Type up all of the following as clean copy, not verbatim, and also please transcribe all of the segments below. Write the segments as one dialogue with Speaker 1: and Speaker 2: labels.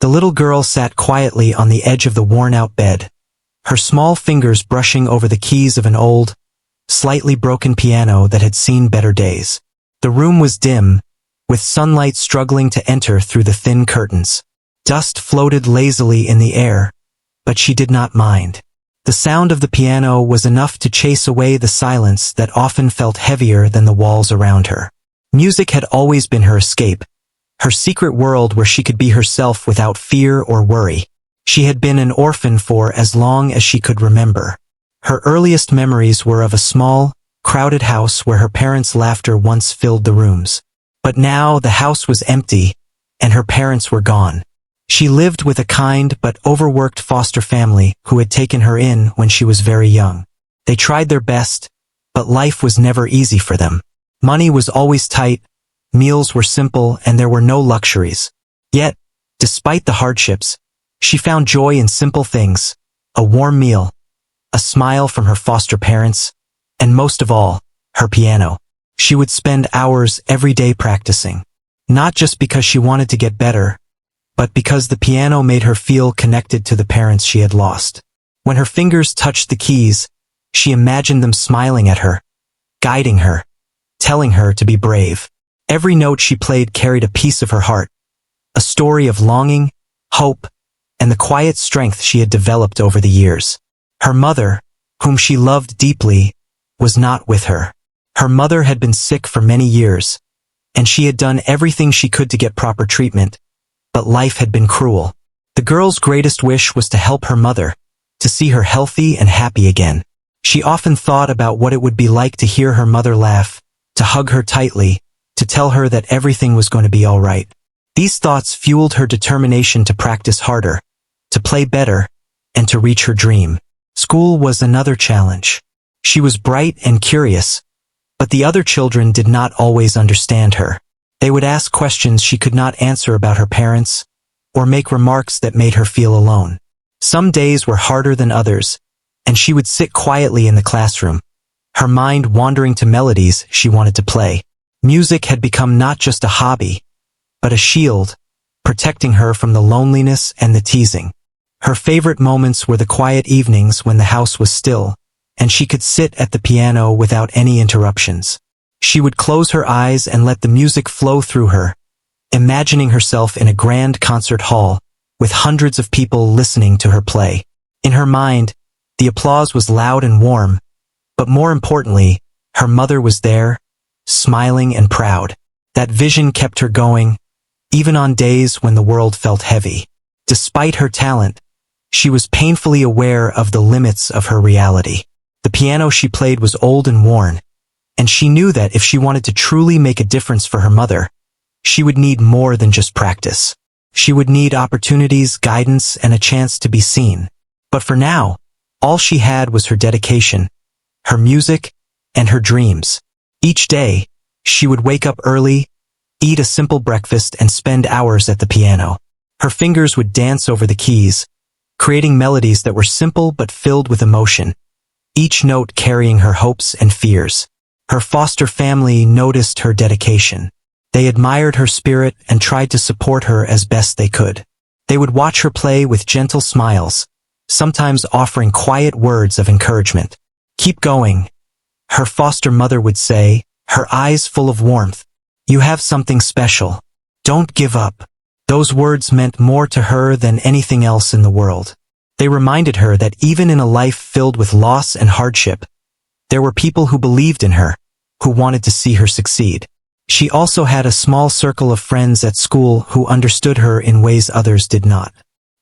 Speaker 1: The little girl sat quietly on the edge of the worn-out bed, her small fingers brushing over the keys of an old, slightly broken piano that had seen better days. The room was dim, with sunlight struggling to enter through the thin curtains. Dust floated lazily in the air, but she did not mind. The sound of the piano was enough to chase away the silence that often felt heavier than the walls around her. Music had always been her escape, her secret world where she could be herself without fear or worry. She had been an orphan for as long as she could remember. Her earliest memories were of a small, crowded house where her parents' laughter once filled the rooms. But now the house was empty, and her parents were gone. She lived with a kind but overworked foster family who had taken her in when she was very young. They tried their best, but life was never easy for them. Money was always tight, meals were simple, and there were no luxuries. Yet, despite the hardships, she found joy in simple things: a warm meal, a smile from her foster parents, and most of all, her piano. She would spend hours every day practicing, not just because she wanted to get better, but because the piano made her feel connected to the parents she had lost. When her fingers touched the keys, she imagined them smiling at her, guiding her, telling her to be brave. Every note she played carried a piece of her heart, a story of longing, hope, and the quiet strength she had developed over the years. Her mother, whom she loved deeply, was not with her. Her mother had been sick for many years, and she had done everything she could to get proper treatment, but life had been cruel. The girl's greatest wish was to help her mother, to see her healthy and happy again. She often thought about what it would be like to hear her mother laugh, to hug her tightly, to tell her that everything was going to be all right. These thoughts fueled her determination to practice harder, to play better, and to reach her dream. School was another challenge. She was bright and curious, but the other children did not always understand her. They would ask questions she could not answer about her parents, or make remarks that made her feel alone. Some days were harder than others, and she would sit quietly in the classroom, her mind wandering to melodies she wanted to play. Music had become not just a hobby, but a shield, protecting her from the loneliness and the teasing. Her favorite moments were the quiet evenings when the house was still, and she could sit at the piano without any interruptions. She would close her eyes and let the music flow through her, imagining herself in a grand concert hall, with hundreds of people listening to her play. In her mind, the applause was loud and warm, but more importantly, her mother was there, smiling and proud. That vision kept her going, even on days when the world felt heavy. Despite her talent, she was painfully aware of the limits of her reality. The piano she played was old and worn, and she knew that if she wanted to truly make a difference for her mother, she would need more than just practice. She would need opportunities, guidance, and a chance to be seen. But for now, all she had was her dedication, her music, and her dreams. Each day, she would wake up early, eat a simple breakfast, and spend hours at the piano. Her fingers would dance over the keys, creating melodies that were simple but filled with emotion, each note carrying her hopes and fears. Her foster family noticed her dedication. They admired her spirit and tried to support her as best they could. They would watch her play with gentle smiles, sometimes offering quiet words of encouragement. "Keep going," her foster mother would say, her eyes full of warmth. "You have something special. Don't give up." Those words meant more to her than anything else in the world. They reminded her that even in a life filled with loss and hardship, there were people who believed in her, who wanted to see her succeed. She also had a small circle of friends at school who understood her in ways others did not.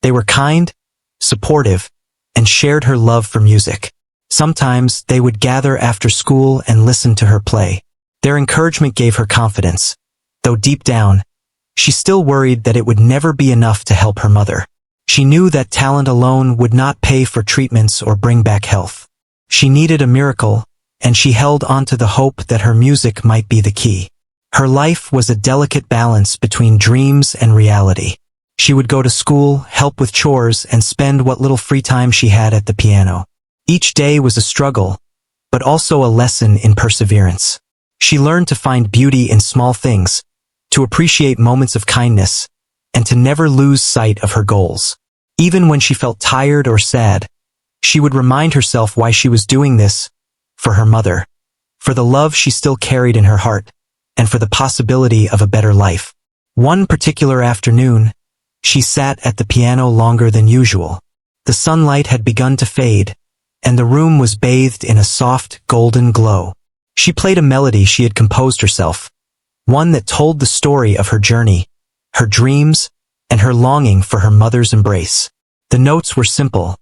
Speaker 1: They were kind, supportive, and shared her love for music. Sometimes they would gather after school and listen to her play. Their encouragement gave her confidence, though deep down, she still worried that it would never be enough to help her mother. She knew that talent alone would not pay for treatments or bring back health. She needed a miracle, and she held onto the hope that her music might be the key. Her life was a delicate balance between dreams and reality. She would go to school, help with chores, and spend what little free time she had at the piano. Each day was a struggle, but also a lesson in perseverance. She learned to find beauty in small things, to appreciate moments of kindness, and to never lose sight of her goals. Even when she felt tired or sad, she would remind herself why she was doing this: for her mother, for the love she still carried in her heart, and for the possibility of a better life. One particular afternoon, she sat at the piano longer than usual. The sunlight had begun to fade, and the room was bathed in a soft, golden glow. She played a melody she had composed herself, one that told the story of her journey, her dreams, and her longing for her mother's embrace. The notes were simple,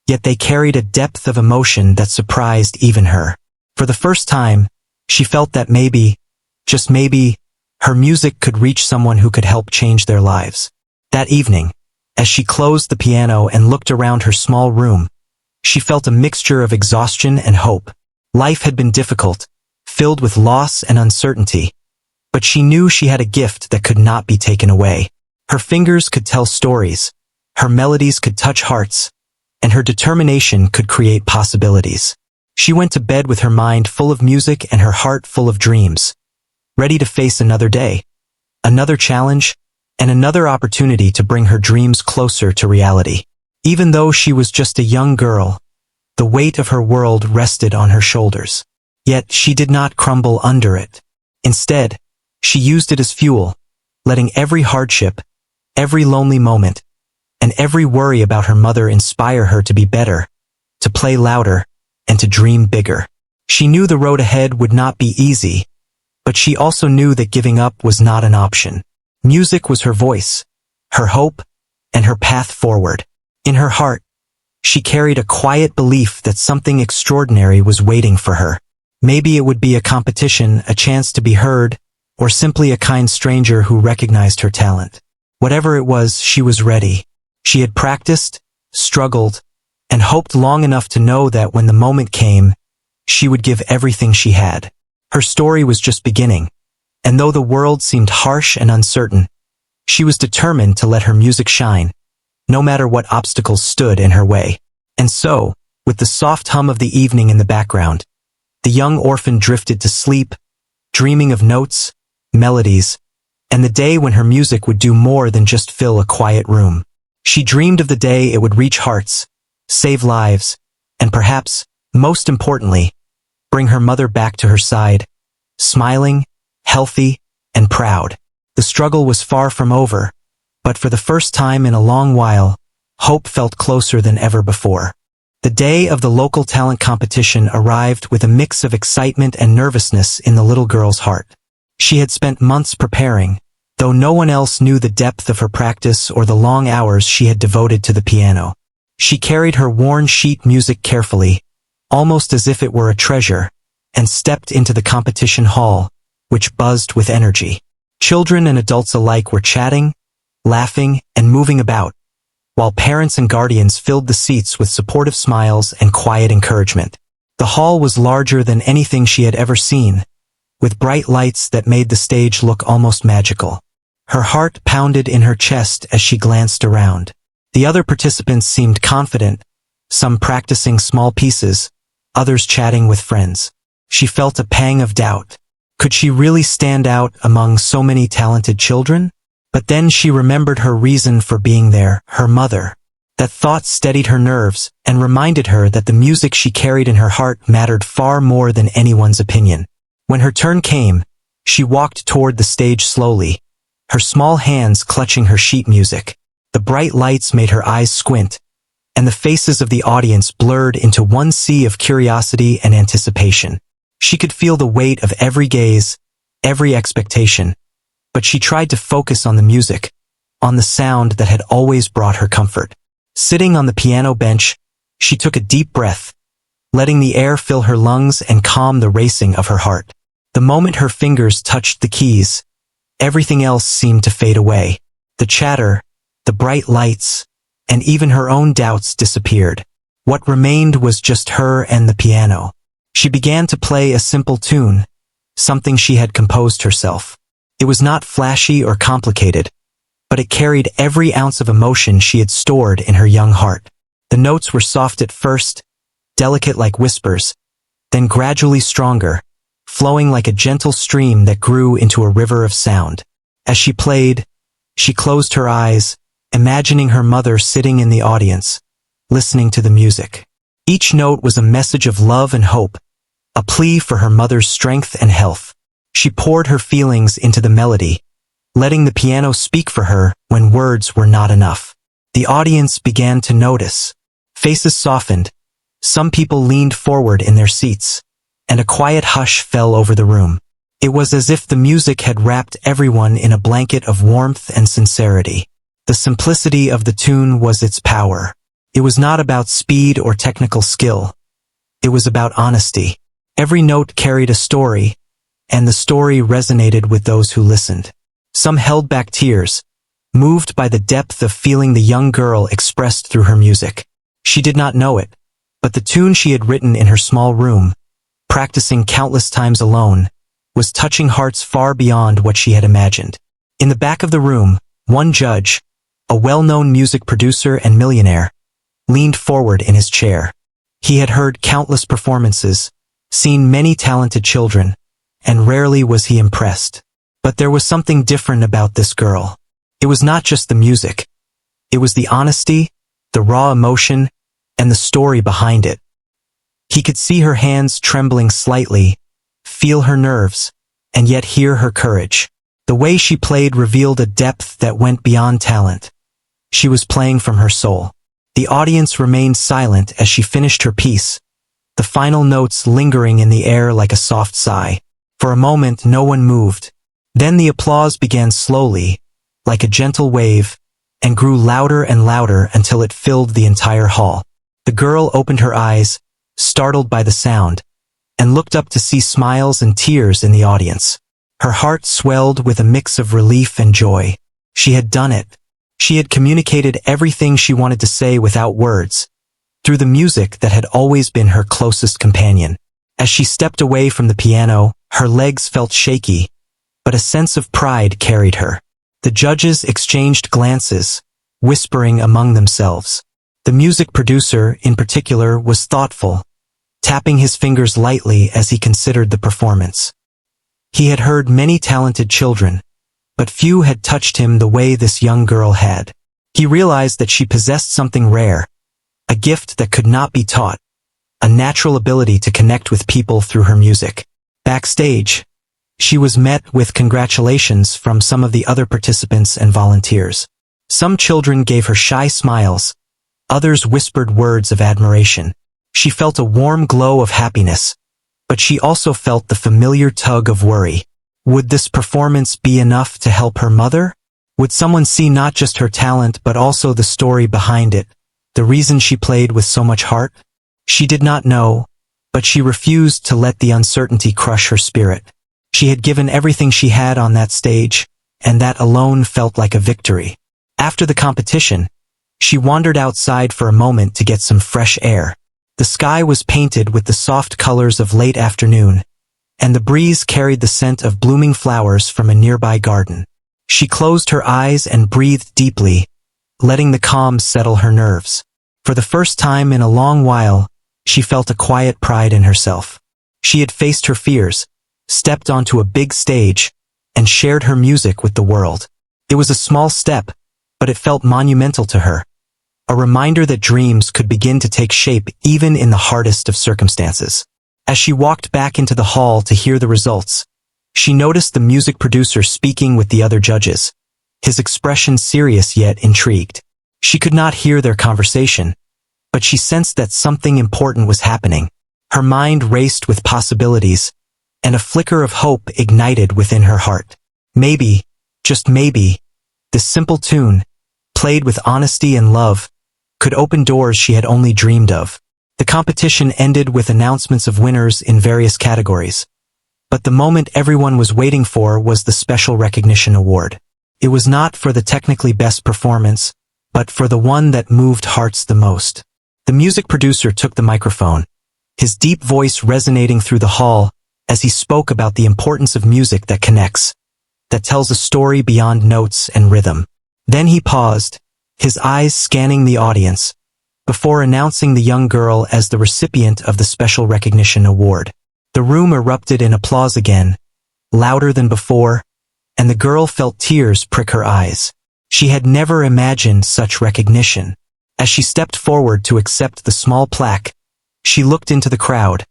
Speaker 1: yet they carried a depth of emotion that surprised even her. For the first time, she felt that maybe, just maybe, her music could reach someone who could help change their lives. That evening, as she closed the piano and looked around her small room, she felt a mixture of exhaustion and hope. Life had been difficult, filled with loss and uncertainty, but she knew she had a gift that could not be taken away. Her fingers could tell stories, her melodies could touch hearts, and her determination could create possibilities. She went to bed with her mind full of music and her heart full of dreams, ready to face another day, another challenge, and another opportunity to bring her dreams closer to reality. Even though she was just a young girl, the weight of her world rested on her shoulders. Yet she did not crumble under it. Instead, she used it as fuel, letting every hardship, every lonely moment, and every worry about her mother inspire her to be better, to play louder, and to dream bigger. She knew the road ahead would not be easy, but she also knew that giving up was not an option. Music was her voice, her hope, and her path forward. In her heart, she carried a quiet belief that something extraordinary was waiting for her. Maybe it would be a competition, a chance to be heard, or simply a kind stranger who recognized her talent. Whatever it was, she was ready. She had practiced, struggled, and hoped long enough to know that when the moment came, she would give everything she had. Her story was just beginning, and though the world seemed harsh and uncertain, she was determined to let her music shine, no matter what obstacles stood in her way. And so, with the soft hum of the evening in the background, the young orphan drifted to sleep, dreaming of notes, melodies, and the day when her music would do more than just fill a quiet room. She dreamed of the day it would reach hearts, save lives, and perhaps, most importantly, bring her mother back to her side, smiling, healthy, and proud. The struggle was far from over, but for the first time in a long while, hope felt closer than ever before. The day of the local talent competition arrived with a mix of excitement and nervousness in the little girl's heart. She had spent months preparing, though no one else knew the depth of her practice or the long hours she had devoted to the piano. She carried her worn sheet music carefully, almost as if it were a treasure, and stepped into the competition hall, which buzzed with energy. Children and adults alike were chatting, laughing, and moving about, while parents and guardians filled the seats with supportive smiles and quiet encouragement. The hall was larger than anything she had ever seen, with bright lights that made the stage look almost magical. Her heart pounded in her chest as she glanced around. The other participants seemed confident, some practicing small pieces, others chatting with friends. She felt a pang of doubt. Could she really stand out among so many talented children? But then she remembered her reason for being there, her mother. That thought steadied her nerves and reminded her that the music she carried in her heart mattered far more than anyone's opinion. When her turn came, she walked toward the stage slowly, her small hands clutching her sheet music. The bright lights made her eyes squint, and the faces of the audience blurred into one sea of curiosity and anticipation. She could feel the weight of every gaze, every expectation, but she tried to focus on the music, on the sound that had always brought her comfort. Sitting on the piano bench, she took a deep breath, letting the air fill her lungs and calm the racing of her heart. The moment her fingers touched the keys, everything else seemed to fade away. The chatter, the bright lights, and even her own doubts disappeared. What remained was just her and the piano. She began to play a simple tune, something she had composed herself. It was not flashy or complicated, but it carried every ounce of emotion she had stored in her young heart. The notes were soft at first, delicate like whispers, then gradually stronger, flowing like a gentle stream that grew into a river of sound. As she played, She closed her eyes, imagining her mother sitting in the audience, listening to the music. Each note was a message of love and hope, a plea for her mother's strength and health. She poured her feelings into the melody, letting the piano speak for her when words were not enough. The audience began to notice. Faces softened, some people leaned forward in their seats, and a quiet hush fell over the room. It was as if the music had wrapped everyone in a blanket of warmth and sincerity. The simplicity of the tune was its power. It was not about speed or technical skill. It was about honesty. Every note carried a story, and the story resonated with those who listened. Some held back tears, moved by the depth of feeling the young girl expressed through her music. She did not know it, but the tune she had written in her small room, practicing countless times alone, was touching hearts far beyond what she had imagined. In the back of the room, one judge, a well-known music producer and millionaire, leaned forward in his chair. He had heard countless performances, seen many talented children, and rarely was he impressed. But there was something different about this girl. It was not just the music. It was the honesty, the raw emotion, and the story behind it. He could see her hands trembling slightly, feel her nerves, and yet hear her courage. The way she played revealed a depth that went beyond talent. She was playing from her soul. The audience remained silent as she finished her piece, the final notes lingering in the air like a soft sigh. For a moment, no one moved. Then the applause began slowly, like a gentle wave, and grew louder and louder until it filled the entire hall. The girl opened her eyes, startled by the sound, and looked up to see smiles and tears in the audience. Her heart swelled with a mix of relief and joy. She had done it. She had communicated everything she wanted to say without words, through the music that had always been her closest companion. As she stepped away from the piano, her legs felt shaky, but a sense of pride carried her. The judges exchanged glances, whispering among themselves. The music producer, in particular, was thoughtful, tapping his fingers lightly as he considered the performance. He had heard many talented children, but few had touched him the way this young girl had. He realized that she possessed something rare, a gift that could not be taught, a natural ability to connect with people through her music. Backstage, she was met with congratulations from some of the other participants and volunteers. Some children gave her shy smiles, others whispered words of admiration. She felt a warm glow of happiness, but she also felt the familiar tug of worry. Would this performance be enough to help her mother? Would someone see not just her talent but also the story behind it, the reason she played with so much heart? She did not know, but she refused to let the uncertainty crush her spirit. She had given everything she had on that stage, and that alone felt like a victory. After the competition, she wandered outside for a moment to get some fresh air. The sky was painted with the soft colors of late afternoon, and the breeze carried the scent of blooming flowers from a nearby garden. She closed her eyes and breathed deeply, letting the calm settle her nerves. For the first time in a long while, she felt a quiet pride in herself. She had faced her fears, stepped onto a big stage, and shared her music with the world. It was a small step, but it felt monumental to her. A reminder that dreams could begin to take shape even in the hardest of circumstances. As she walked back into the hall to hear the results, she noticed the music producer speaking with the other judges, his expression serious yet intrigued. She could not hear their conversation, but she sensed that something important was happening. Her mind raced with possibilities, and a flicker of hope ignited within her heart. Maybe, just maybe, this simple tune, played with honesty and love, could open doors she had only dreamed of. The competition ended with announcements of winners in various categories. But the moment everyone was waiting for was the Special Recognition Award. It was not for the technically best performance, but for the one that moved hearts the most. The music producer took the microphone, his deep voice resonating through the hall as he spoke about the importance of music that connects, that tells a story beyond notes and rhythm. Then he paused, his eyes scanning the audience, before announcing the young girl as the recipient of the Special Recognition Award. The room erupted in applause again, louder than before, and the girl felt tears prick her eyes. She had never imagined such recognition. As she stepped forward to accept the small plaque, she looked into the crowd,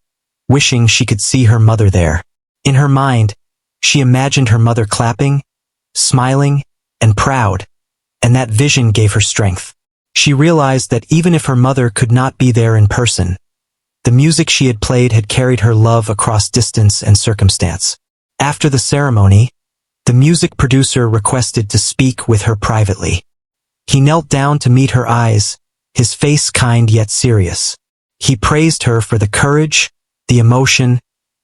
Speaker 1: wishing she could see her mother there. In her mind, she imagined her mother clapping, smiling, and proud, and that vision gave her strength. She realized that even if her mother could not be there in person, the music she had played had carried her love across distance and circumstance. After the ceremony, the music producer requested to speak with her privately. He knelt down to meet her eyes, his face kind yet serious. He praised her for the courage, the emotion,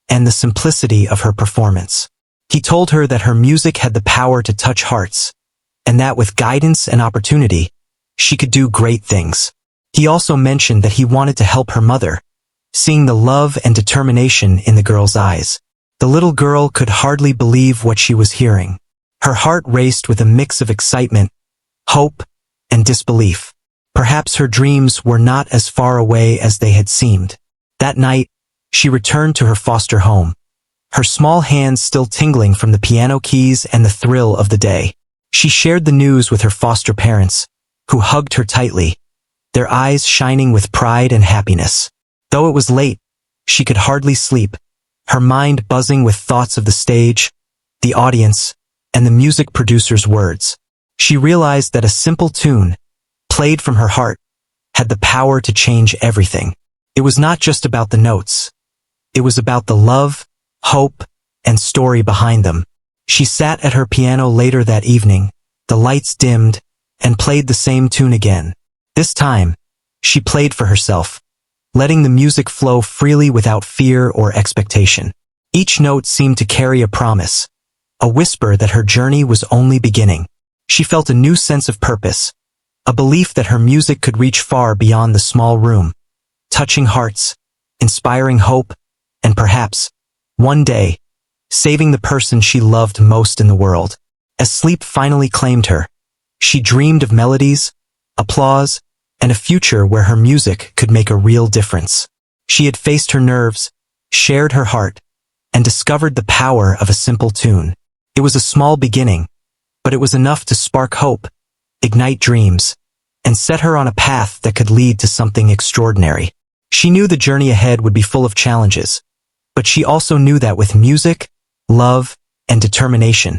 Speaker 1: and the simplicity of her performance. He told her that her music had the power to touch hearts, and that with guidance and opportunity, she could do great things. He also mentioned that he wanted to help her mother, seeing the love and determination in the girl's eyes. The little girl could hardly believe what she was hearing. Her heart raced with a mix of excitement, hope, and disbelief. Perhaps her dreams were not as far away as they had seemed. That night, she returned to her foster home, her small hands still tingling from the piano keys and the thrill of the day. She shared the news with her foster parents, who hugged her tightly, their eyes shining with pride and happiness. Though it was late, she could hardly sleep, her mind buzzing with thoughts of the stage, the audience, and the music producer's words. She realized that a simple tune, played from her heart, had the power to change everything. It was not just about the notes. It was about the love, hope, and story behind them. She sat at her piano later that evening, the lights dimmed, and played the same tune again. This time, she played for herself, letting the music flow freely without fear or expectation. Each note seemed to carry a promise, a whisper that her journey was only beginning. She felt a new sense of purpose, a belief that her music could reach far beyond the small room, touching hearts, inspiring hope, and perhaps, one day, saving the person she loved most in the world. As sleep finally claimed her, she dreamed of melodies, applause, and a future where her music could make a real difference. She had faced her nerves, shared her heart, and discovered the power of a simple tune. It was a small beginning, but it was enough to spark hope, ignite dreams, and set her on a path that could lead to something extraordinary. She knew the journey ahead would be full of challenges, but she also knew that with music, love, and determination,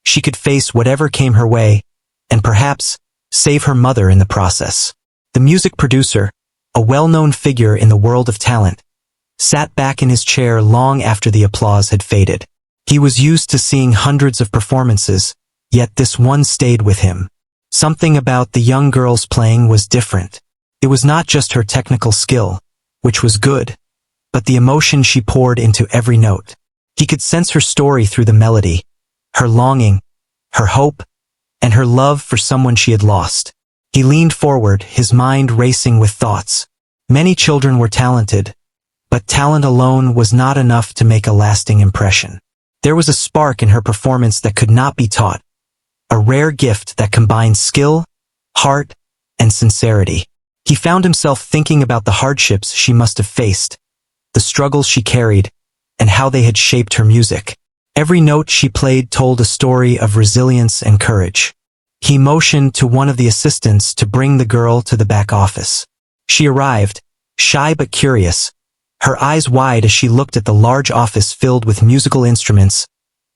Speaker 1: she could face whatever came her way, and perhaps save her mother in the process. The music producer, a well-known figure in the world of talent, sat back in his chair long after the applause had faded. He was used to seeing hundreds of performances, yet this one stayed with him. Something about the young girl's playing was different. It was not just her technical skill, which was good, but the emotion she poured into every note. He could sense her story through the melody, her longing, her hope, and her love for someone she had lost. He leaned forward, his mind racing with thoughts. Many children were talented, but talent alone was not enough to make a lasting impression. There was a spark in her performance that could not be taught, a rare gift that combined skill, heart, and sincerity. He found himself thinking about the hardships she must have faced, the struggles she carried, and how they had shaped her music. Every note she played told a story of resilience and courage. He motioned to one of the assistants to bring the girl to the back office. She arrived, shy but curious, her eyes wide as she looked at the large office filled with musical instruments,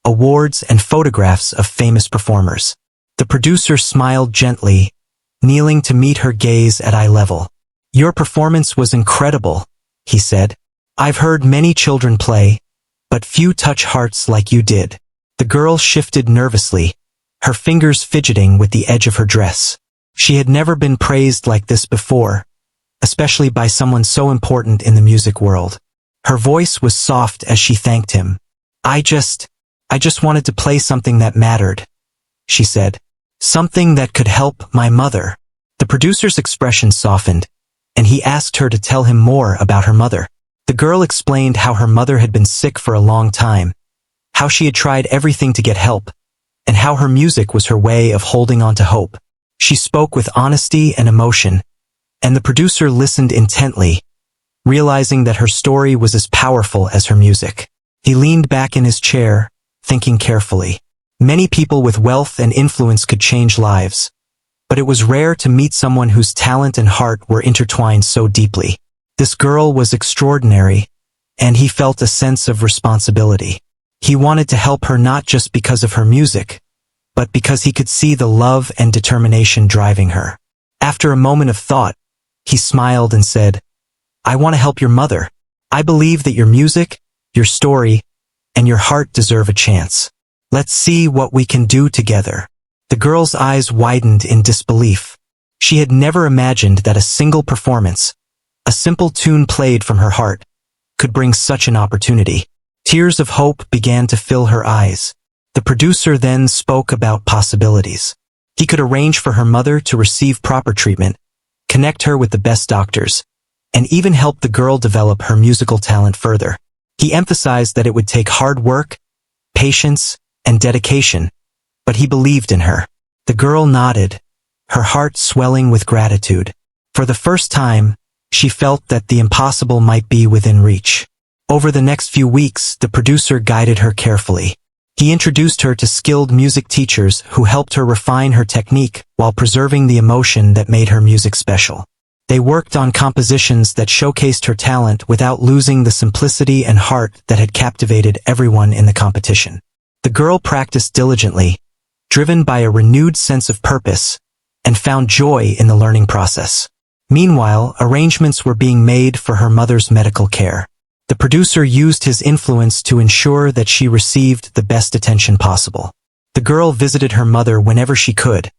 Speaker 1: awards, and photographs of famous performers. The producer smiled gently, kneeling to meet her gaze at eye level. "Your performance was incredible," he said. "I've heard many children play, but few touch hearts like you did." The girl shifted nervously, her fingers fidgeting with the edge of her dress. She had never been praised like this before, especially by someone so important in the music world. Her voice was soft as she thanked him. I just wanted to play something that mattered," she said. "Something that could help my mother." The producer's expression softened, and he asked her to tell him more about her mother. The girl explained how her mother had been sick for a long time, how she had tried everything to get help, and how her music was her way of holding on to hope. She spoke with honesty and emotion, and the producer listened intently, realizing that her story was as powerful as her music. He leaned back in his chair, thinking carefully. Many people with wealth and influence could change lives, but it was rare to meet someone whose talent and heart were intertwined so deeply. This girl was extraordinary, and he felt a sense of responsibility. He wanted to help her not just because of her music, but because he could see the love and determination driving her. After a moment of thought, he smiled and said, "I want to help your mother. I believe that your music, your story, and your heart deserve a chance. Let's see what we can do together." The girl's eyes widened in disbelief. She had never imagined that a single performance, a simple tune played from her heart, could bring such an opportunity. Tears of hope began to fill her eyes. The producer then spoke about possibilities. He could arrange for her mother to receive proper treatment, connect her with the best doctors, and even help the girl develop her musical talent further. He emphasized that it would take hard work, patience, and dedication, but he believed in her. The girl nodded, her heart swelling with gratitude. For the first time, she felt that the impossible might be within reach. Over the next few weeks, the producer guided her carefully. He introduced her to skilled music teachers who helped her refine her technique while preserving the emotion that made her music special. They worked on compositions that showcased her talent without losing the simplicity and heart that had captivated everyone in the competition. The girl practiced diligently, driven by a renewed sense of purpose, and found joy in the learning process. Meanwhile, arrangements were being made for her mother's medical care. The producer used his influence to ensure that she received the best attention possible. The girl visited her mother whenever she could,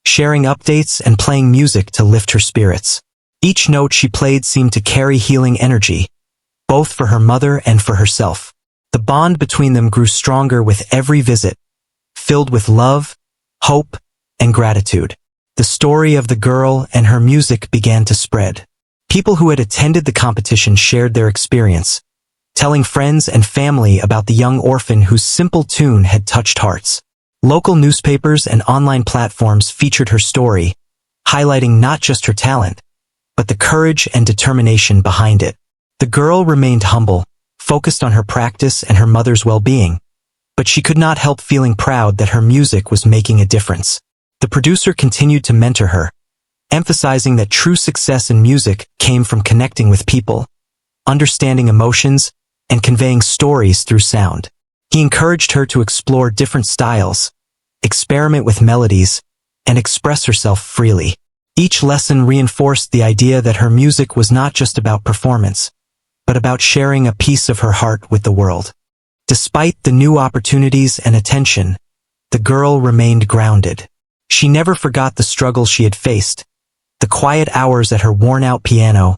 Speaker 1: sharing updates and playing music to lift her spirits. Each note she played seemed to carry healing energy, both for her mother and for herself. The bond between them grew stronger with every visit, filled with love, hope, and gratitude. The story of the girl and her music began to spread. People who had attended the competition shared their experience, telling friends and family about the young orphan whose simple tune had touched hearts. Local newspapers and online platforms featured her story, highlighting not just her talent, but the courage and determination behind it. The girl remained humble, focused on her practice and her mother's well-being, but she could not help feeling proud that her music was making a difference. The producer continued to mentor her, emphasizing that true success in music came from connecting with people, understanding emotions, and conveying stories through sound. He encouraged her to explore different styles, experiment with melodies, and express herself freely. Each lesson reinforced the idea that her music was not just about performance, but about sharing a piece of her heart with the world. Despite the new opportunities and attention, the girl remained grounded. She never forgot the struggles she had faced, the quiet hours at her worn-out piano,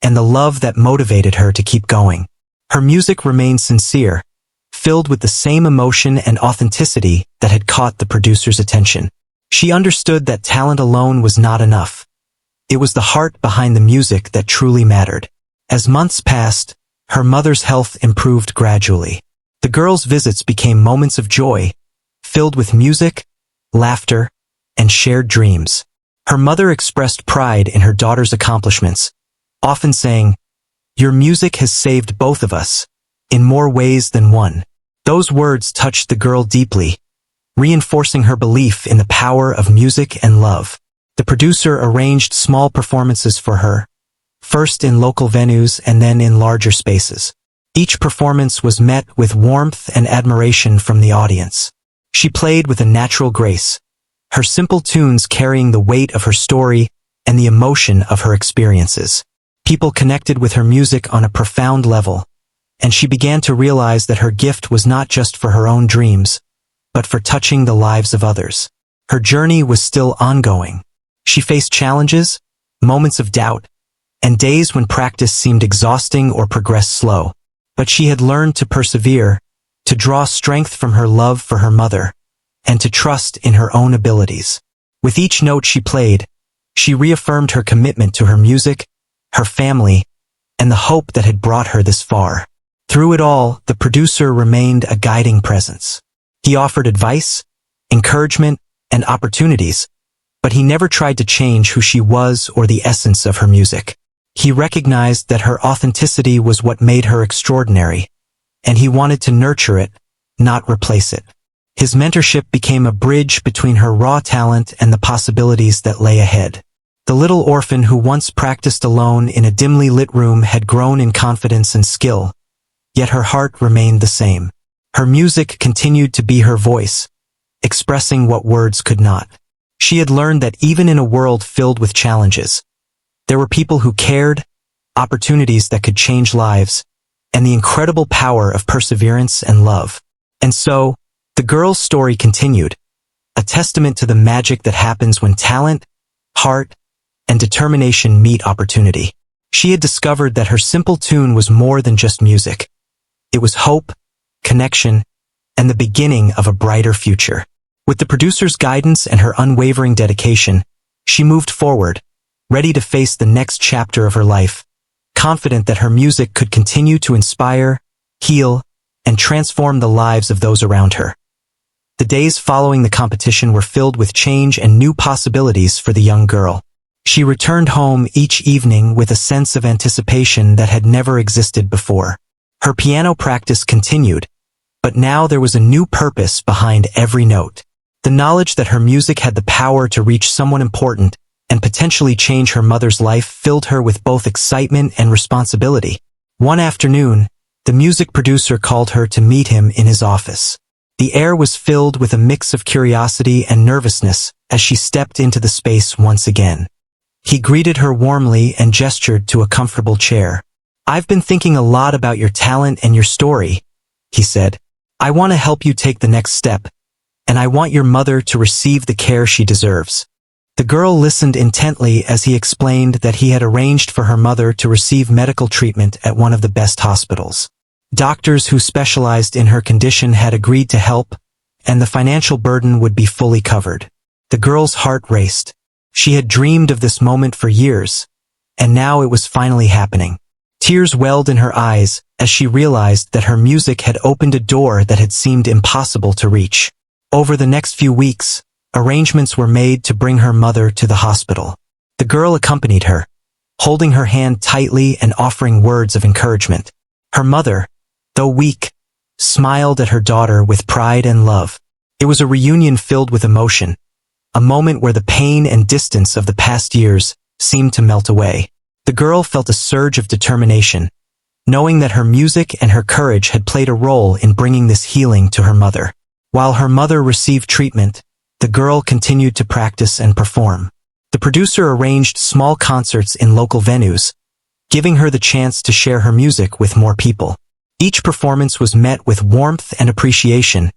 Speaker 1: and the love that motivated her to keep going. Her music remained sincere, filled with the same emotion and authenticity that had caught the producer's attention. She understood that talent alone was not enough. It was the heart behind the music that truly mattered. As months passed, her mother's health improved gradually. The girl's visits became moments of joy, filled with music, laughter, and shared dreams. Her mother expressed pride in her daughter's accomplishments, often saying, "Your music has saved both of us, in more ways than one." Those words touched the girl deeply, reinforcing her belief in the power of music and love. The producer arranged small performances for her, first in local venues and then in larger spaces. Each performance was met with warmth and admiration from the audience. She played with a natural grace, her simple tunes carrying the weight of her story and the emotion of her experiences. People connected with her music on a profound level, and she began to realize that her gift was not just for her own dreams, but for touching the lives of others. Her journey was still ongoing. She faced challenges, moments of doubt, and days when practice seemed exhausting or progress slow. But she had learned to persevere, to draw strength from her love for her mother, and to trust in her own abilities. With each note she played, she reaffirmed her commitment to her music, her family, and the hope that had brought her this far. Through it all, the producer remained a guiding presence. He offered advice, encouragement, and opportunities, but he never tried to change who she was or the essence of her music. He recognized that her authenticity was what made her extraordinary, and he wanted to nurture it, not replace it. His mentorship became a bridge between her raw talent and the possibilities that lay ahead. The little orphan who once practiced alone in a dimly lit room had grown in confidence and skill, yet her heart remained the same. Her music continued to be her voice, expressing what words could not. She had learned that even in a world filled with challenges, there were people who cared, opportunities that could change lives, and the incredible power of perseverance and love. And so, the girl's story continued, a testament to the magic that happens when talent, heart, and determination meet opportunity. She had discovered that her simple tune was more than just music. It was hope, connection, and the beginning of a brighter future. With the producer's guidance and her unwavering dedication, she moved forward, ready to face the next chapter of her life, confident that her music could continue to inspire, heal, and transform the lives of those around her. The days following the competition were filled with change and new possibilities for the young girl. She returned home each evening with a sense of anticipation that had never existed before. Her piano practice continued, but now there was a new purpose behind every note. The knowledge that her music had the power to reach someone important and potentially change her mother's life filled her with both excitement and responsibility. One afternoon, the music producer called her to meet him in his office. The air was filled with a mix of curiosity and nervousness as she stepped into the space once again. He greeted her warmly and gestured to a comfortable chair. "I've been thinking a lot about your talent and your story," he said. "I want to help you take the next step, and I want your mother to receive the care she deserves." The girl listened intently as he explained that he had arranged for her mother to receive medical treatment at one of the best hospitals. Doctors who specialized in her condition had agreed to help, and the financial burden would be fully covered. The girl's heart raced. She had dreamed of this moment for years, and now it was finally happening. Tears welled in her eyes as she realized that her music had opened a door that had seemed impossible to reach. Over the next few weeks, arrangements were made to bring her mother to the hospital. The girl accompanied her, holding her hand tightly and offering words of encouragement. Her mother, though weak, smiled at her daughter with pride and love. It was a reunion filled with emotion, a moment where the pain and distance of the past years seemed to melt away. The girl felt a surge of determination, knowing that her music and her courage had played a role in bringing this healing to her mother. While her mother received treatment, the girl continued to practice and perform. The producer arranged small concerts in local venues, giving her the chance to share her music with more people. Each performance was met with warmth and appreciation,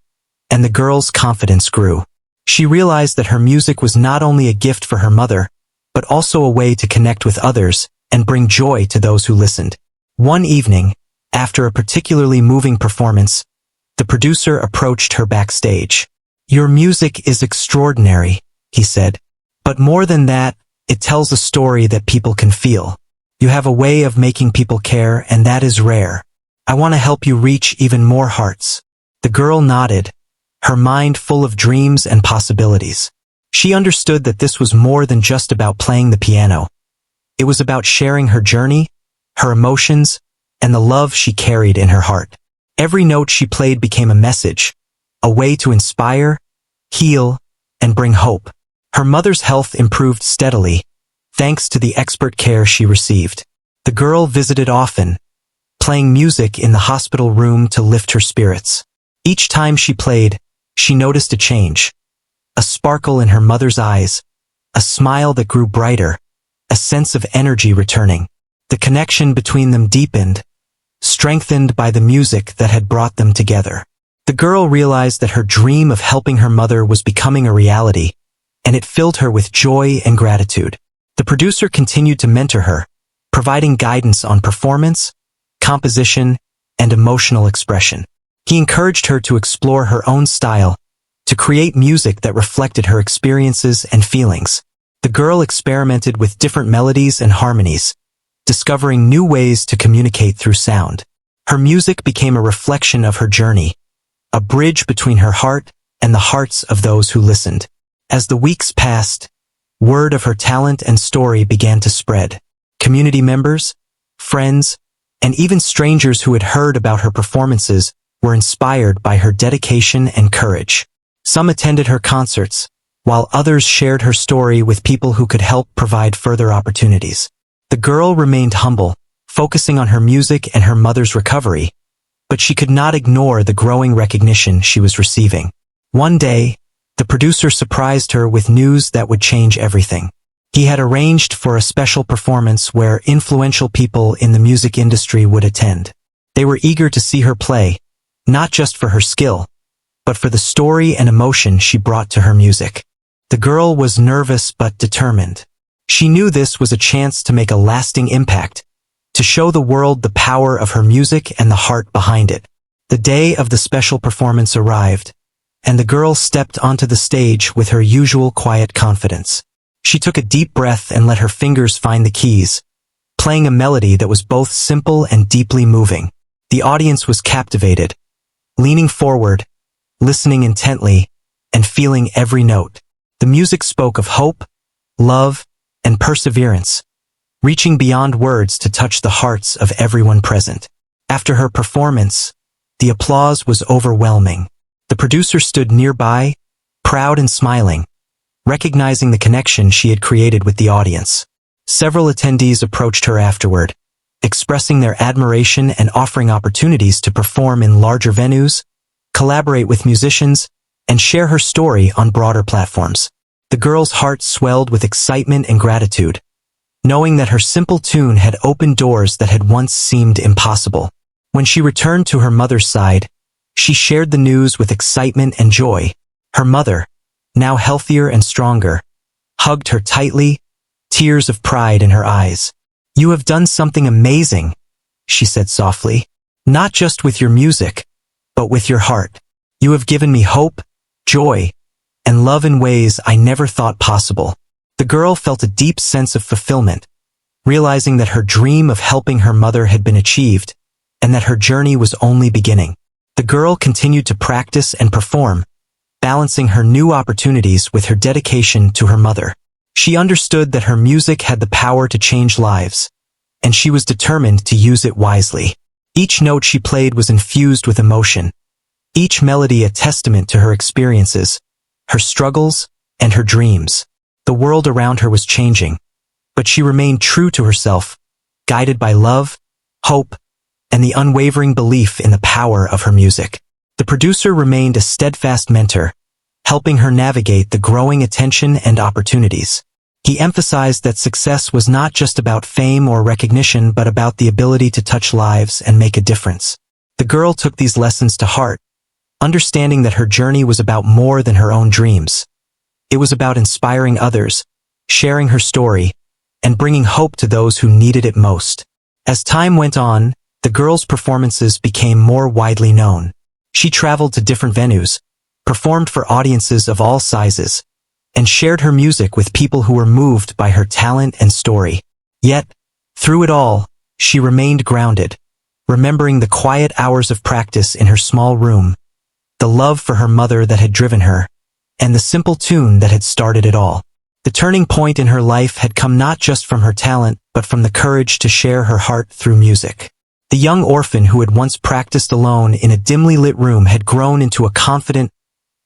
Speaker 1: and the girl's confidence grew. She realized that her music was not only a gift for her mother, but also a way to connect with others and bring joy to those who listened. One evening, after a particularly moving performance, the producer approached her backstage. "Your music is extraordinary," he said. "But more than that, it tells a story that people can feel. You have a way of making people care, and that is rare. I want to help you reach even more hearts." The girl nodded, her mind full of dreams and possibilities. She understood that this was more than just about playing the piano. It was about sharing her journey, her emotions, and the love she carried in her heart. Every note she played became a message, a way to inspire, heal, and bring hope. Her mother's health improved steadily, thanks to the expert care she received. The girl visited often, playing music in the hospital room to lift her spirits. Each time she played, she noticed a change. A sparkle in her mother's eyes, a smile that grew brighter, a sense of energy returning. The connection between them deepened, strengthened by the music that had brought them together. The girl realized that her dream of helping her mother was becoming a reality, and it filled her with joy and gratitude. The producer continued to mentor her, providing guidance on performance, composition, and emotional expression. He encouraged her to explore her own style, to create music that reflected her experiences and feelings. The girl experimented with different melodies and harmonies, discovering new ways to communicate through sound. Her music became a reflection of her journey, a bridge between her heart and the hearts of those who listened. As the weeks passed, word of her talent and story began to spread. Community members, friends, and even strangers who had heard about her performances were inspired by her dedication and courage. Some attended her concerts, while others shared her story with people who could help provide further opportunities. The girl remained humble, focusing on her music and her mother's recovery, but she could not ignore the growing recognition she was receiving. One day, the producer surprised her with news that would change everything. He had arranged for a special performance where influential people in the music industry would attend. They were eager to see her play, not just for her skill, but for the story and emotion she brought to her music. The girl was nervous but determined. She knew this was a chance to make a lasting impact, to show the world the power of her music and the heart behind it. The day of the special performance arrived, and the girl stepped onto the stage with her usual quiet confidence. She took a deep breath and let her fingers find the keys, playing a melody that was both simple and deeply moving. The audience was captivated, leaning forward, listening intently, and feeling every note. The music spoke of hope, love, and perseverance, reaching beyond words to touch the hearts of everyone present. After her performance, the applause was overwhelming. The producer stood nearby, proud and smiling, recognizing the connection she had created with the audience. Several attendees approached her afterward, expressing their admiration and offering opportunities to perform in larger venues, collaborate with musicians, and share her story on broader platforms. The girl's heart swelled with excitement and gratitude, knowing that her simple tune had opened doors that had once seemed impossible. When she returned to her mother's side, she shared the news with excitement and joy. Her mother, now healthier and stronger, hugged her tightly, tears of pride in her eyes. "You have done something amazing," she said softly. "Not just with your music, but with your heart. You have given me hope, joy, and love in ways I never thought possible." The girl felt a deep sense of fulfillment, realizing that her dream of helping her mother had been achieved, and that her journey was only beginning. The girl continued to practice and perform, balancing her new opportunities with her dedication to her mother. She understood that her music had the power to change lives, and she was determined to use it wisely. Each note she played was infused with emotion, each melody a testament to her experiences, her struggles, and her dreams. The world around her was changing, but she remained true to herself, guided by love, hope, and the unwavering belief in the power of her music. The producer remained a steadfast mentor, helping her navigate the growing attention and opportunities. He emphasized that success was not just about fame or recognition but about the ability to touch lives and make a difference. The girl took these lessons to heart, understanding that her journey was about more than her own dreams. It was about inspiring others, sharing her story, and bringing hope to those who needed it most. As time went on, the girl's performances became more widely known. She traveled to different venues, performed for audiences of all sizes, and shared her music with people who were moved by her talent and story. Yet, through it all, she remained grounded, remembering the quiet hours of practice in her small room, the love for her mother that had driven her, and the simple tune that had started it all. The turning point in her life had come not just from her talent, but from the courage to share her heart through music. The young orphan who had once practiced alone in a dimly lit room had grown into a confident,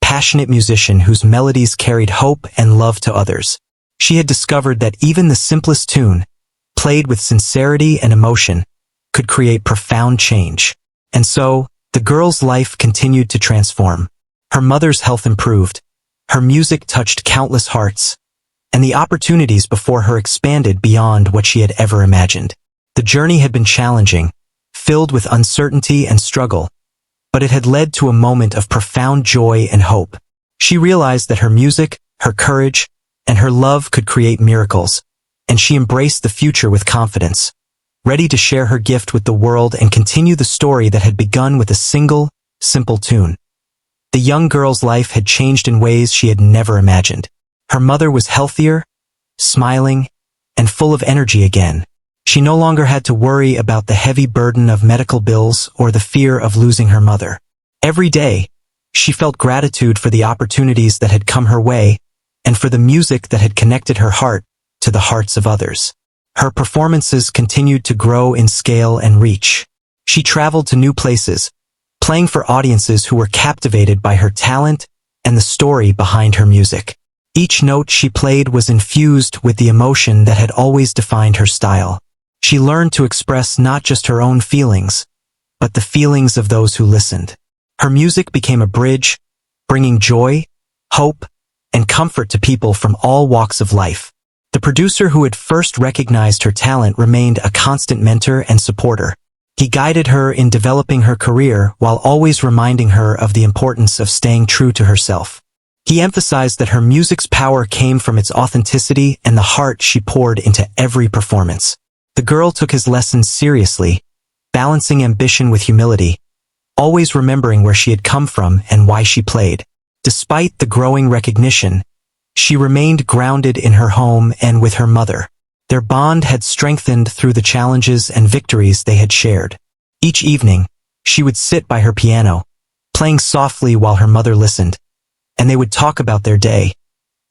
Speaker 1: passionate musician whose melodies carried hope and love to others. She had discovered that even the simplest tune, played with sincerity and emotion, could create profound change. And so, the girl's life continued to transform. Her mother's health improved, her music touched countless hearts, and the opportunities before her expanded beyond what she had ever imagined. The journey had been challenging, filled with uncertainty and struggle, but it had led to a moment of profound joy and hope. She realized that her music, her courage, and her love could create miracles, and she embraced the future with confidence, ready to share her gift with the world and continue the story that had begun with a single, simple tune. The young girl's life had changed in ways she had never imagined. Her mother was healthier, smiling, and full of energy again. She no longer had to worry about the heavy burden of medical bills or the fear of losing her mother. Every day, she felt gratitude for the opportunities that had come her way and for the music that had connected her heart to the hearts of others. Her performances continued to grow in scale and reach. She traveled to new places, playing for audiences who were captivated by her talent and the story behind her music. Each note she played was infused with the emotion that had always defined her style. She learned to express not just her own feelings, but the feelings of those who listened. Her music became a bridge, bringing joy, hope, and comfort to people from all walks of life. The producer who had first recognized her talent remained a constant mentor and supporter. He guided her in developing her career while always reminding her of the importance of staying true to herself. He emphasized that her music's power came from its authenticity and the heart she poured into every performance. The girl took his lessons seriously, balancing ambition with humility, always remembering where she had come from and why she played. Despite the growing recognition, she remained grounded in her home and with her mother. Their bond had strengthened through the challenges and victories they had shared. Each evening, she would sit by her piano, playing softly while her mother listened, and they would talk about their day,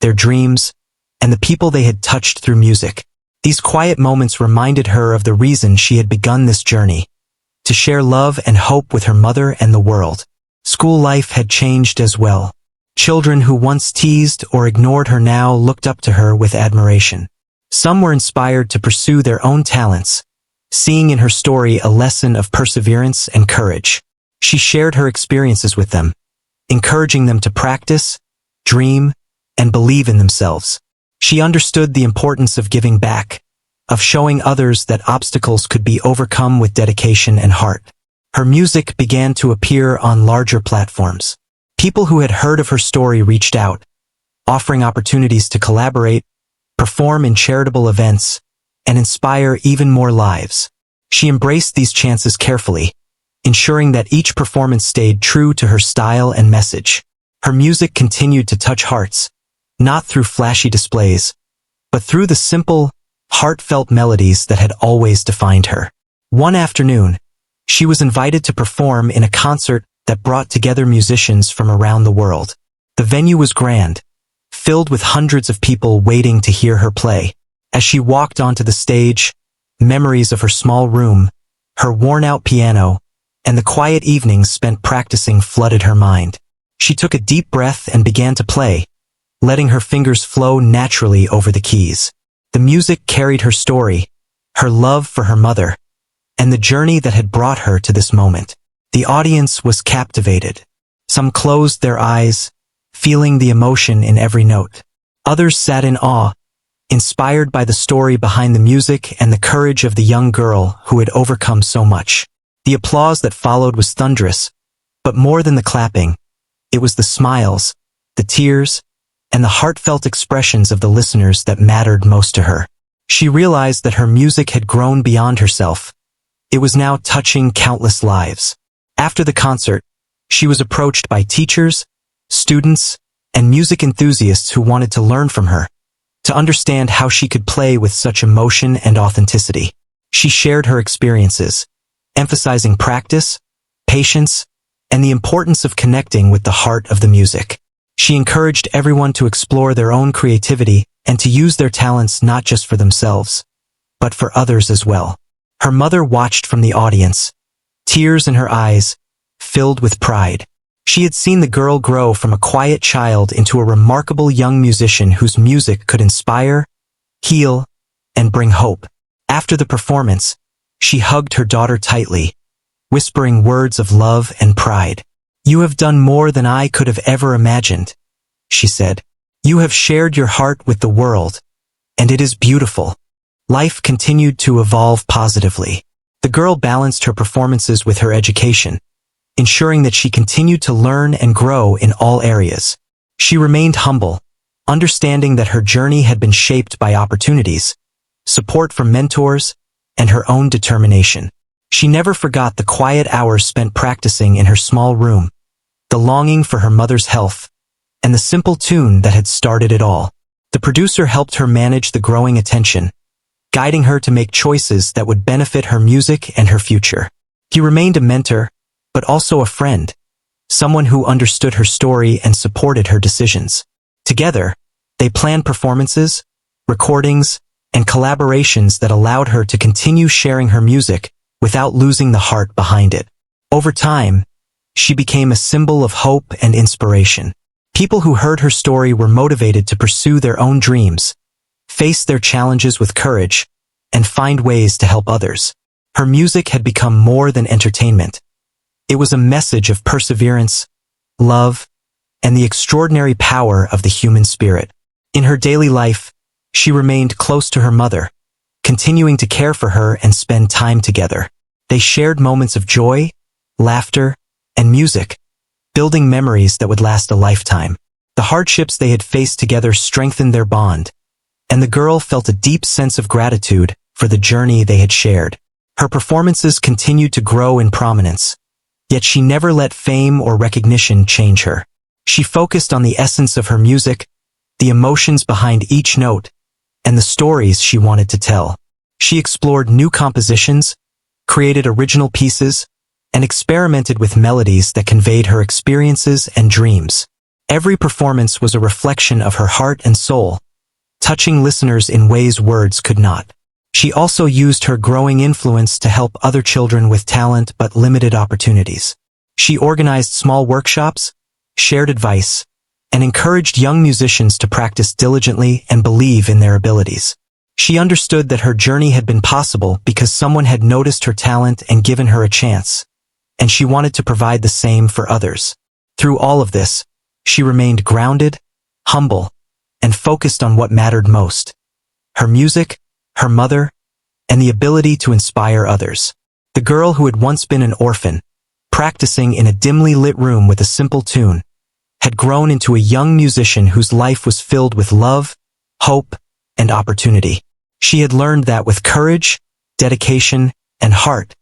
Speaker 1: their dreams, and the people they had touched through music. These quiet moments reminded her of the reason she had begun this journey, to share love and hope with her mother and the world. School life had changed as well. Children who once teased or ignored her now looked up to her with admiration. Some were inspired to pursue their own talents, seeing in her story a lesson of perseverance and courage. She shared her experiences with them, encouraging them to practice, dream, and believe in themselves. She understood the importance of giving back, of showing others that obstacles could be overcome with dedication and heart. Her music began to appear on larger platforms. People who had heard of her story reached out, offering opportunities to collaborate, perform in charitable events, and inspire even more lives. She embraced these chances carefully, ensuring that each performance stayed true to her style and message. Her music continued to touch hearts, not through flashy displays, but through the simple, heartfelt melodies that had always defined her. One afternoon, she was invited to perform in a concert that brought together musicians from around the world. The venue was grand, filled with hundreds of people waiting to hear her play. As she walked onto the stage, memories of her small room, her worn-out piano, and the quiet evenings spent practicing flooded her mind. She took a deep breath and began to play, letting her fingers flow naturally over the keys. The music carried her story, her love for her mother, and the journey that had brought her to this moment. The audience was captivated. Some closed their eyes, feeling the emotion in every note. Others sat in awe, inspired by the story behind the music and the courage of the young girl who had overcome so much. The applause that followed was thunderous, but more than the clapping, it was the smiles, the tears, and the heartfelt expressions of the listeners that mattered most to her. She realized that her music had grown beyond herself. It was now touching countless lives. After the concert, she was approached by teachers, students, and music enthusiasts who wanted to learn from her, to understand how she could play with such emotion and authenticity. She shared her experiences, emphasizing practice, patience, and the importance of connecting with the heart of the music. She encouraged everyone to explore their own creativity and to use their talents not just for themselves, but for others as well. Her mother watched from the audience, tears in her eyes, filled with pride. She had seen the girl grow from a quiet child into a remarkable young musician whose music could inspire, heal, and bring hope. After the performance, she hugged her daughter tightly, whispering words of love and pride. "You have done more than I could have ever imagined," she said. "You have shared your heart with the world, and it is beautiful." Life continued to evolve positively. The girl balanced her performances with her education, ensuring that she continued to learn and grow in all areas. She remained humble, understanding that her journey had been shaped by opportunities, support from mentors, and her own determination. She never forgot the quiet hours spent practicing in her small room, the longing for her mother's health, and the simple tune that had started it all. The producer helped her manage the growing attention, guiding her to make choices that would benefit her music and her future. He remained a mentor, but also a friend, someone who understood her story and supported her decisions. Together, they planned performances, recordings, and collaborations that allowed her to continue sharing her music without losing the heart behind it. Over time, she became a symbol of hope and inspiration. People who heard her story were motivated to pursue their own dreams, face their challenges with courage, and find ways to help others. Her music had become more than entertainment. It was a message of perseverance, love, and the extraordinary power of the human spirit. In her daily life, she remained close to her mother, continuing to care for her and spend time together. They shared moments of joy, laughter, and music, building memories that would last a lifetime. The hardships they had faced together strengthened their bond, and the girl felt a deep sense of gratitude for the journey they had shared. Her performances continued to grow in prominence, yet she never let fame or recognition change her. She focused on the essence of her music, the emotions behind each note, and the stories she wanted to tell. She explored new compositions, created original pieces, and experimented with melodies that conveyed her experiences and dreams. Every performance was a reflection of her heart and soul, touching listeners in ways words could not. She also used her growing influence to help other children with talent but limited opportunities. She organized small workshops, shared advice, and encouraged young musicians to practice diligently and believe in their abilities. She understood that her journey had been possible because someone had noticed her talent and given her a chance, and she wanted to provide the same for others. Through all of this, she remained grounded, humble, and focused on what mattered most: her music, her mother, and the ability to inspire others. The girl who had once been an orphan, practicing in a dimly lit room with a simple tune, had grown into a young musician whose life was filled with love, hope, and opportunity. She had learned that with courage, dedication, and heart,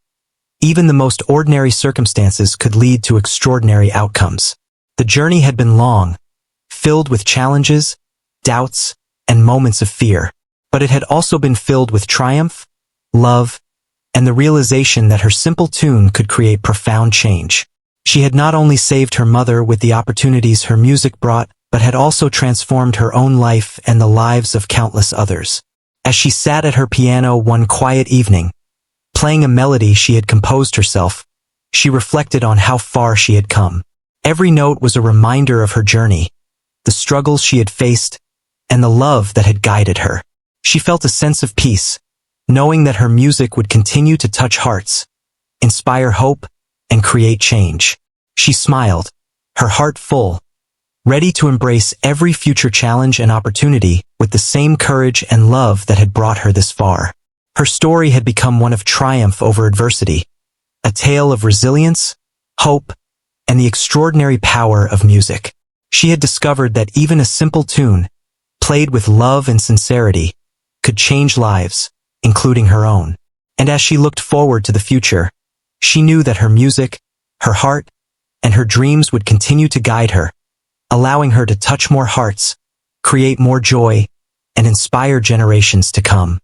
Speaker 1: even the most ordinary circumstances could lead to extraordinary outcomes. The journey had been long, filled with challenges, doubts, and moments of fear, but it had also been filled with triumph, love, and the realization that her simple tune could create profound change. She had not only saved her mother with the opportunities her music brought, but had also transformed her own life and the lives of countless others. As she sat at her piano one quiet evening, playing a melody she had composed herself, she reflected on how far she had come. Every note was a reminder of her journey, the struggles she had faced, and the love that had guided her. She felt a sense of peace, knowing that her music would continue to touch hearts, inspire hope, and create change. She smiled, her heart full, ready to embrace every future challenge and opportunity with the same courage and love that had brought her this far. Her story had become one of triumph over adversity, a tale of resilience, hope, and the extraordinary power of music. She had discovered that even a simple tune, played with love and sincerity, could change lives, including her own. And as she looked forward to the future, she knew that her music, her heart, and her dreams would continue to guide her, allowing her to touch more hearts, create more joy, and inspire generations to come.